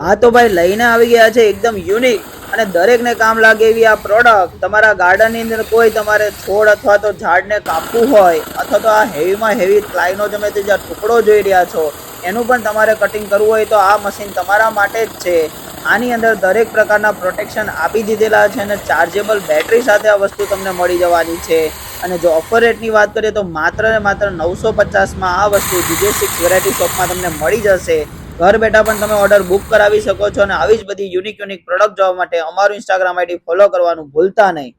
હા તો ભાઈ લઈને આવી ગયા છે એકદમ યુનિક અને દરેકને કામ લાગે એવી આ પ્રોડક્ટ. તમારા ગાર્ડનની અંદર કોઈ તમારે છોડ અથવા તો ઝાડને કાપવું હોય અથવા તો આ હેવીમાં હેવી પ્લાયનો તમે જે ટુકડો જોઈ રહ્યા છો એનું પણ તમારે કટિંગ કરવું હોય તો આ મશીન તમારા માટે જ છે. આની અંદર દરેક પ્રકારના પ્રોટેક્શન આપી દીધેલા છે અને ચાર્જેબલ બેટરી સાથે આ વસ્તુ તમને મળી જવાની છે. અને જો ઓફર રેટની વાત કરીએ તો માત્ર ને માત્ર 950માં આ વસ્તુ GJ6 વેરાયટી શોપમાં તમને મળી જશે. ઘર બેઠા પણ તમે ઓર્ડર બુક કરાવી શકો છો અને આવી જ બધી યુનિક પ્રોડક્ટ જોવા માટે અમારું ઇન્સ્ટાગ્રામ આઈડી ફોલો કરવાનું ભૂલતા નહીં.